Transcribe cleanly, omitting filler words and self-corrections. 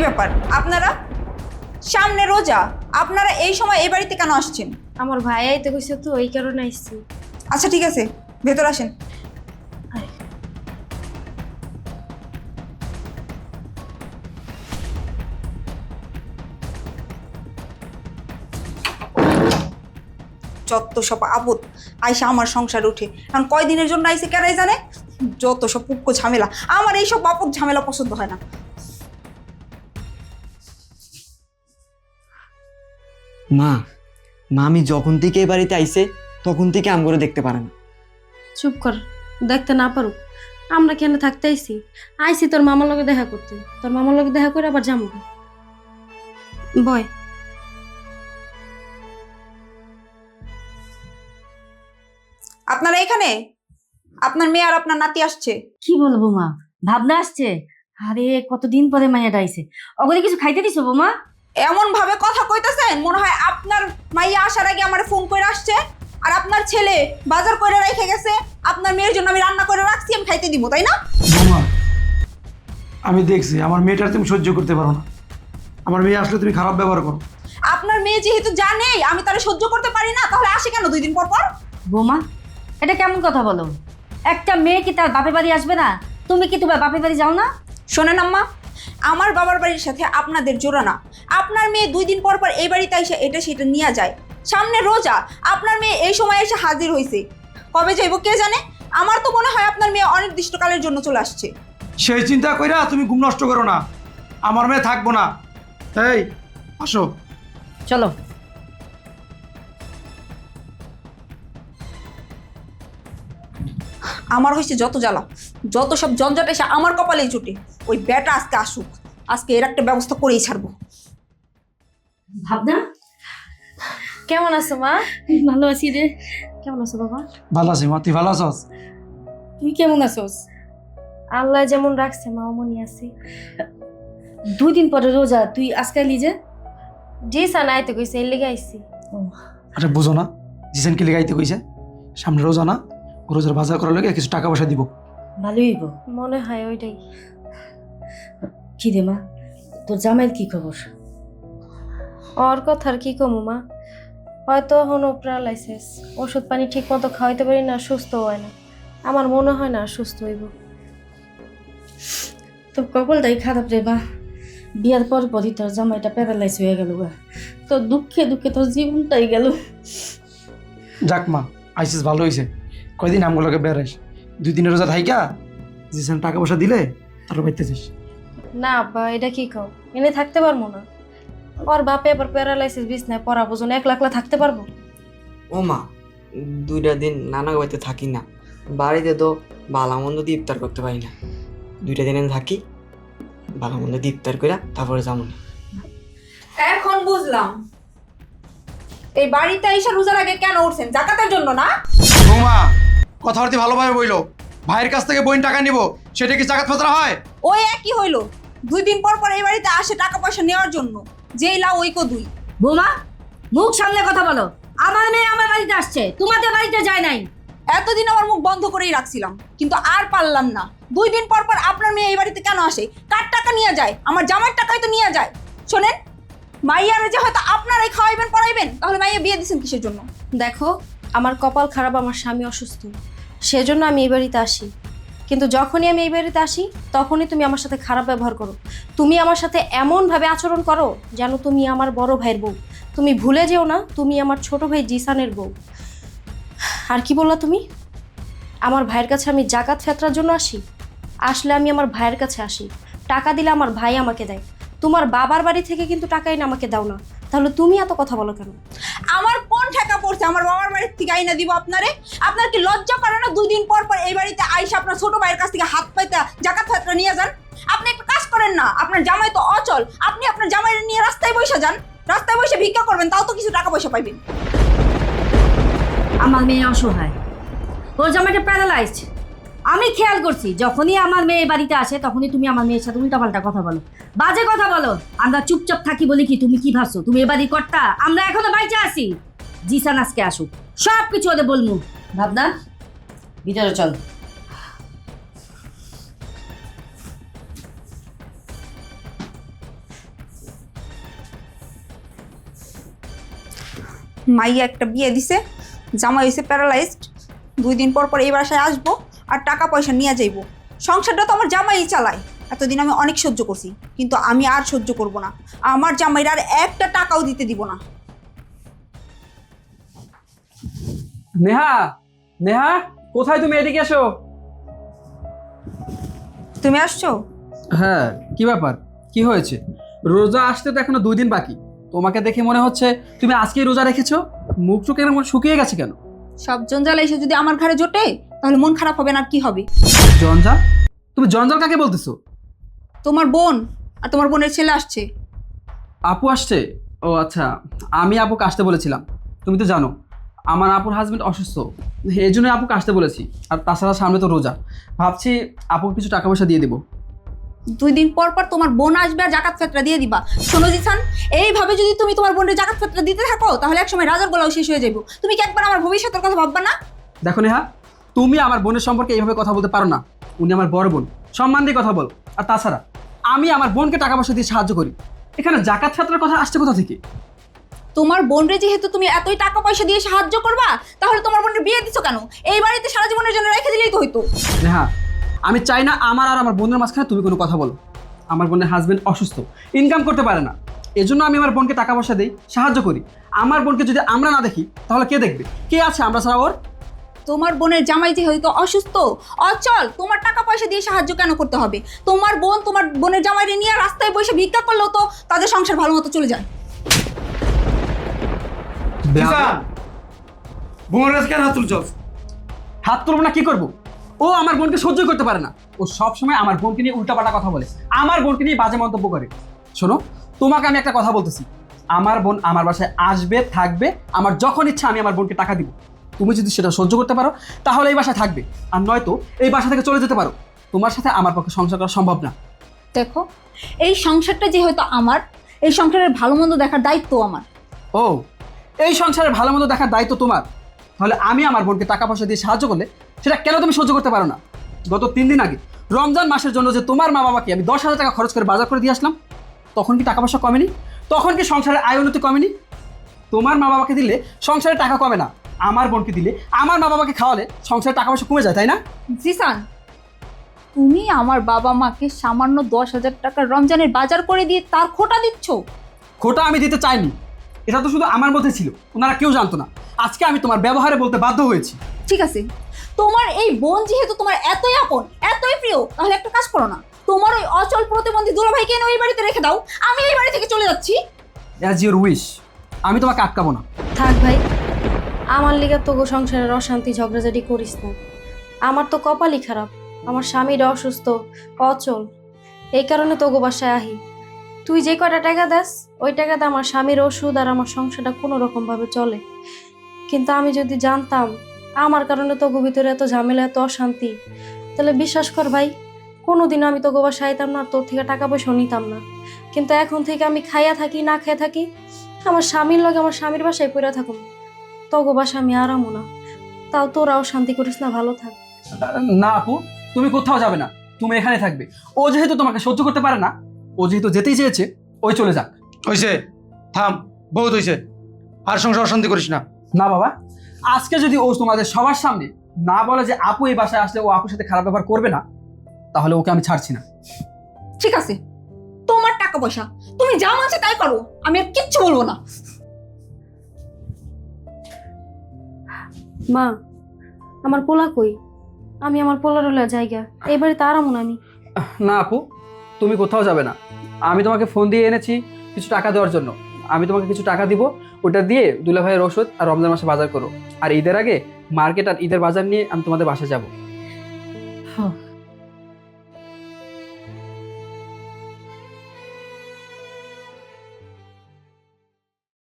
ব্যাপার আপনারা? সামনে রোজা, আপনারা এই সময় এই বাড়িতে কেন আসছেন? আমার ভাই আইতে কইছে তো এই কারণে আইছি। আচ্ছা ঠিক আছে, ভেতর আসেন। আয়। যত সব আপদ আইসা আমার সংসার উঠে, কারণ কয়দিনের জন্য আইসে কেরাই জানে। যত সব পুক্কো ঝামেলা, আমার এইসব আপদ ঝামেলা পছন্দ হয় না। মা মা আমি যখন থেকে এই বাড়িতে আইছে তখন থেকে আম করে দেখতে পারে না। চুপ কর, দেখতে না পারুক। আমরা কেন থাকতে আইছি? আইছি তোর মামার লগে দেখা করতে। তোর মামার লগে দেখা করে আবার যাবো। বয়। আপনারা এখানে? আপনার মেয়ে আর আপনার নাতি আসছে। কি বলবো মা, ভাবনা আসছে। আরে কতদিন পরে মাইয়াটা আইছে, ওগুলো কিছু খাইতে দিছো বৌমা? এমন ভাবে কথা কইতেছেন মনে হয় আপনার মাইয়া আসার আগে আমার ফোন করে আসছে, আর আপনার ছেলে বাজার করে রেখে গেছে। আপনার মেয়ের জন্য আমি রান্না করে রাখছি, আমি খাইতে দিব, তাই না? বৌমা, আমি দেখছি আমার মেয়েটার তুমি সহ্য করতে পারো না। আমার মেয়ে আসলে তুমি খারাপ ব্যবহার করো। আপনার মেয়ে যেহেতু জানে আমি তারে সহ্য করতে পারি না, তাহলে আসে কেন 2 দিন পর পর? বৌমা, এটা কেমন কথা বলো? একটা মেয়ে কি তার বাপের বাড়ি আসবে না? তুমি কি তোমার বাপের বাড়ি যাও না? শোনেন আম্মা, আমার বাবার বাড়ির সাথে আপনাদের জোড়া না। আপনার মেয়ে 2 দিন পর পর এই বাড়িতে এসে এটা সেটা নিয়ে যায়। সামনে রোজা, আপনার মেয়ে এই সময় এসে হাজির হয়েছে। কবে যাইব কে জানে। আমার তো মনে হয় আপনার মেয়ে অনির্দিষ্টকালের জন্য চলে আসছে। সেই চিন্তা কইরা তুমি ঘুম নষ্ট করো না। আমার মেয়ে থাকবো না। এই আসো। চলো। আমার হয়েছে যত জ্বালা, যত সব জঞ্জট এসে আমার কপালেই জুটে। ওই বেটা আজকে আসুক, আজকে এর একটা ব্যবস্থা করেই ছাড়বো। ভাবনা, কেমন আছো মা? ভালো আছি রে। কেমন আছো বাবা? ভালো আছি মা, তুই ভালো আছস? তুই কেমন আছোস? আল্লাহ যেমন রাখছে মা অমনি আছি। 2 দিন পরে রোজা, তুই আজকে এলি যে? জি সান আইতে কইছে এর লেগে আইছি। আরে বুঝো না, জিসেন কি লেগাইতে কইছে? সামনে রোজা না, রোজার বাজার করার লাগে কিছু টাকা পয়সা দিব। ভালোই হইব। মনে হয় ওইটাই। কি রে মা, তোর জামাইয়ের কি খবর? ওর কথার কি কমু মা, হয়তো হনো প্যারালাইসিস। ওষুধ পানি ঠিক মতো খাওয়াইতে পারি না, সুস্থ হয় না। আমার মনে হয় না সুস্থ হইব। তোর কপালটাই খারাপ রে মা। বিয়ার পর পরই তোর জামাইটা প্যারালাইজ হয়ে গেল গা। তোর দুঃখে দুঃখে তোর জীবনটাই গেল। যাক মা, আইসিস ভালো হয়েছে। কয়দিন আমগুলোকে বেড়াইস, 2 দিনের রোজা থাইকা জিসেন টাকা পয়সা দিলে তারপর বাইতেছিস। না আব্বা, এটা কি কও? এনে থাকতে পারবো না। ওর বাপে আবার প্যারালাইসিস বিছনায় পড়া বোঝো, একলা একলা থাকতে পারবো? ও মা, 2টা দিন নানা বাড়িতে থাকি না, বাড়িতে তো ভালো মন্দ দিয়ে ইফতার করতে পারি না। 2টা দিন আমি থাকি, ভালো মন্দ দিয়ে ইফতার করে তারপরে যাবো না। এখন বুঝলাম এই বাড়িতে এসে রোজার আগে কেন উঠছেন, জাকাতের জন্য না? বৌমা, কথাবার্তি ভালোভাবে বইলো। ভাইয়ের কাছ থেকে বোন টাকা নিব, সেটা কি জাকাত ফাতরা হয়? ওই একই হইলো, 2 দিন পর পর এই বাড়িতে আসে টাকা পয়সা নেওয়ার জন্য। যেই লাও ওই কো 2। বৌমা, মুখ সামনে কথা বলো। আমার মেয়ে আমার বাড়িতে আসছে, তোমাদের বাড়িতে যায় নাই। এতদিন আমার মুখ বন্ধ করেই রাখছিলাম, কিন্তু আর পারলাম না। 2 দিন পর পর আপনার মেয়ে এই বাড়িতে কেন আসে? কার টাকা নিয়ে যায়? আমার জামাইয়ের টাকাই তো নিয়ে যায়। শোনেন, মাইয়ারে যে হয়তো আপনারাই খাওয়াইবেন পড়াইবেন, তাহলে মাইয়া বিয়ে দিচ্ছেন কিসের জন্য? দেখো, আমার কপাল খারাপ, আমার স্বামী অসুস্থ, সেজন্য আমি এই বাড়িতে আসি। কিন্তু যখনই আমি এই বাড়িতে আসি তখনই তুমি আমার সাথে খারাপ ব্যবহার করো। তুমি আমার সাথে এমনভাবে আচরণ করো যেন তুমি আমার বড় ভাইয়ের বউ। তুমি ভুলে যেও না তুমি আমার ছোট ভাই জিসানের বউ। আর কি বললা তুমি? আমার ভাইয়ের কাছে আমি জাকাত ফেতরার জন্য আসি? আসলে আমি আমার ভাইয়ের কাছে আসি, টাকা দিলে আমার ভাই আমাকে দেয়। তোমার বাবার বাড়ি থেকে কিন্তু টাকা এনে আমাকে দাও না। তাহলে তুমি এত কথা বলো কেন? আমার কোন ঠেকা পড়ছে আমার বাবার বাড়ির থেকে আইনা দিব আপনারে? আপনার কি লজ্জা করে না 2 দিন পর পর এই বাড়িতে আইসা আপনার ছোট ভাইয়ের কাছ থেকে হাত পাইতে জাকাত ফাতরা নিয়ে যান? আপনি একটা কাজ করেন না, আপনার জামাই তো অচল, আপনি আপনার জামাইরে নিয়ে রাস্তায় বসে যান। রাস্তায় বসে ভিক্ষা করবেন, তাও তো কিছু টাকা পয়সা পাইবেন। আমার মেয়ে অসহায়, ওর জামাইটা প্যারালাইজড। আমি খেয়াল করছি যখনই আমার মেয়ে বাড়িতে আসে তখনই তুমি আমার মেয়ের সাথে উল্টাপাল্টা কথা বলো, বাজে কথা বলো। আমরা চুপচাপ থাকি বলি কি? তুমি কি ভাবছো তুমি এ বাড়ির কর্তা? আমরা এখনো বাইচে আছি। জিসান আজকে আসুক, সব কিছু ওদের বলবো। ভাবনা, ভিতরে চল। মাইয়া একটা বিয়ে দিছে, জামাই হয়েছে প্যারালাইজড। 2 দিন পর পর এই বাসায় আসবো আর টাকা পয়সা নিয়ে যাইবো। সংসারটা তো আমার জামাই চালায়। এতদিন আমি অনেক সহ্য করছি, কিন্তু আমি আর সহ্য করব না। আমার জামাইরা আর একটা টাকাও দিতে দিব না। নেহা, নেহা, কোথায় তুমি? এদিকে এসো। তুমি আসছো? হ্যাঁ, কি ব্যাপার? কি হয়েছে? রোজা আসতে তো এখনো 2 দিন বাকি। তোমাকে দেখে মনে হচ্ছে তুমি আজকেই রোজা রেখেছো। মুখ চোখে এমন শুকিয়ে গেছে কেন? সব জঞ্জাল এসে যদি আমার ঘরে জোটে তাহলে মন খারাপ হবে না, আর কি হবে? জঞ্জাল? তুমি জঞ্জাল কাকে বলতেছো? তোমার বোন আর তোমার বোনের ছেলে আসছে। আপু আসছে? ও আচ্ছা, আমি আপুকে আসতে বলেছিলাম। তুমি তো জানো আমার আপুর হাজবেন্ড অসুস্থ, এই জন্যই আপুকে আসতে বলেছি। আর তাছাড়া সামনে তো রোজা, ভাবছি আপুকে কিছু টাকা পয়সা দিয়ে দেবো। 2 দিন পর পর তোমার বোন আসবে আর জাকাত ফেতরা দিয়ে দিবা। শোনো জিসান, এইভাবে যদি তুমি তোমার বোনের জাকাত ফেতরা দিতে থাকো তাহলে একসময় রাজার গলাও শেষ হয়ে যাবো। তুমি কি একবার আমার ভবিষ্যতের কথা ভাববা না? দেখো নেহা, তুমি আমার বোনের সম্পর্কে এইভাবে কথা বলতে পারো না। উনি আমার বড় বোন, সম্মান দিয়ে কথা বল। আর তাছাড়া আমি আমার বোনকে টাকা পয়সা দিয়ে সাহায্য করি। এখানে জাকাত ফেতরার কথা আসছে কোথা থেকে? তোমার বোনরে যেহেতু তুমি এতই টাকা পয়সা দিয়ে সাহায্য করবা, তাহলে তোমার বোনের বিয়ে দিছো কেন? এই বাড়িতে সারা জীবনের জন্য রেখে দিলেই তো হইতো। নেহা, আমি চাই না আমার আর আমার বোনের মাঝখানে তুমি কোনো কথা বলো। আমার বোনের হাজবেন্ড অসুস্থ, ইনকাম করতে পারে না, এজন্য আমি আমার বোনকে টাকা পয়সা দিই, সাহায্য করি। আমার বোনকে যদি আমরা না দেখি তাহলে কে দেখবে? কে আছে আমরা ছাড়া ওর? তোমার বোনের জামাই যে হয়তো অসুস্থ, অচল, তোমার টাকা পয়সা দিয়ে সাহায্য কেন করতে হবে? তোমার বোন তোমার বোনের জামাইরে নিয়ে রাস্তায় বসে ভিক্ষা করলেও তো তাদের সংসার ভালো মতো চলে যায়। বোনের কেন হাত তুলছস? হাত তুলবো না কি করব? ও আমার বোনকে সহ্য করতে পারে না। ও সব সময় আমার বোনকে নিয়ে উল্টাপাল্টা কথা বলে, আমার বোনকে নিয়ে বাজে মন্তব্য করে। শোনো, তোমাকে আমি একটা কথা বলতেছি, আমার বোন আমার বাসায় আসবে, থাকবে, আমার যখন ইচ্ছা আমি আমার বোনকে টাকা দিব। তুমি যদি সেটা সহ্য করতে পারো তাহলে এই বাসায় থাকবে, আর নয়তো এই বাসা থেকে চলে যেতে পারো। তোমার সাথে আমার পক্ষে সংসার করা সম্ভব না। দেখো, এই সংসারটা যে হয়তো আমার, এই সংসারের ভালো মন্দ দেখার দায়িত্ব আমার। ও, এই সংসারের ভালো মন্দ দেখার দায়িত্ব তোমার? তাহলে আমি আমার বোনকে টাকা পয়সা দিয়ে সাহায্য করলে সেটা কেন তুমি সহ্য করতে পারো না? গত 3 দিন আগে রমজান মাসের জন্য যে তোমার মা বাবাকে আমি 10,000 টাকা খরচ করে বাজার করে দিয়ে আসলাম, তখন কি টাকা পয়সা কমেনি? তখন কি সংসারের আয় উন্নতি কমেনি? তোমার মা বাবাকে দিলে সংসারে টাকা কমে না, আমার বোনকে দিলে, আমার মা বাবাকে খাওয়ালে সংসারে টাকা পয়সা কমে যায়, তাই না? জিসান, তুমি আমার বাবা মাকে সামান্য 10,000 টাকার রমজানের বাজার করে দিয়ে তার খোটা দিচ্ছ। খোটা আমি দিতে চাইনি, এটা তো শুধু আমার মধ্যে ছিল, ওনারা কেউ জানতো না। আজকে আমি তোমার ব্যবহারে বলতে বাধ্য হয়েছি। ঠিক আছে, তোমার এই বোন যেহেতু তোমার এতই আপন, এতই প্রিয়, তাহলে একটা কাজ করো না, তোমার ওই অচল প্রতিবন্ধী দুলাভাইকে এনে ওই বাড়িতে রেখে দাও। আমি এই বাড়ি থেকে চলে যাচ্ছি। অ্যাজ ইউর উইশ, আমি তোমাকে আটকাবো না। থাক ভাই, আমার লিগে তোগো সংসারের অশান্তি ঝগড়াঝাটি করিস না। আমার তো কপালই খারাপ, আমার স্বামীরা অসুস্থ, অচল, এই কারণে তোগো বাসায় আহি। তুই যে কটা টাকা দেস ওই টাকাতে আমার স্বামীর ওষুধ আর আমার সংসারটা কোনো রকমভাবে চলে। কিন্তু আমি যদি জানতাম আমার কারণে তোগো ভিতরে এত ঝামেলা, এত অশান্তি, তাহলে বিশ্বাস কর ভাই, কোনোদিন আমি তোগো বাসায় আইতাম না, তোর থেকে টাকা পয়সা নিতাম না। কিন্তু এখন থেকে আমি খাইয়া থাকি না খেয়ে থাকি, আমার স্বামীর লগে আমার স্বামীর বাসায় পড়ে থাকুন, তোগো বাসা আমি আরামও না। তাও তোরাও শান্তি করিস না, ভালো থাক। না আপু, তুমি কোথাও যাবে না, তুমি এখানে থাকবে। ও যেহেতু তোমাকে সহ্য করতে পারে না, ও যেহেতু যেতেই চেয়েছে, ওই চলে যাক। হইছে, থাম, বহুত হইছে, আর সংসার অশান্তি করিস না। না বাবা, আজকে যদি ও তোমাদের সবার সামনে না বলে যে আপু এই বাসায় আসলে ও আপুর সাথে খারাপ ব্যবহার করবে না, তাহলে ওকে আমি ছাড়ছি না। ঠিক আছে, তোমার টাকা পয়সা, তুমি যা মানছে তাই করো, আমি আর কিচ্ছু বলবো না। মা, আমার পোলা কই? আমি আমার পোলার হলে জায়গা, এই বাড়িতে আরামও না আমি। না আপু, তুমি কোথাও যাবে না। আমি তোমাকে ফোন দিয়ে এনেছি কিছু টাকা দেওয়ার জন্য। আমি তোমাকে কিছু টাকা দিব, ওটা দিয়ে দুলাভাইয়ের ওষুধ আর রমজান মাসে বাজার করো। আর ঈদের আগে মার্কেট আর ঈদের বাজার নিয়ে আমি তোমাদের বাসায় যাব।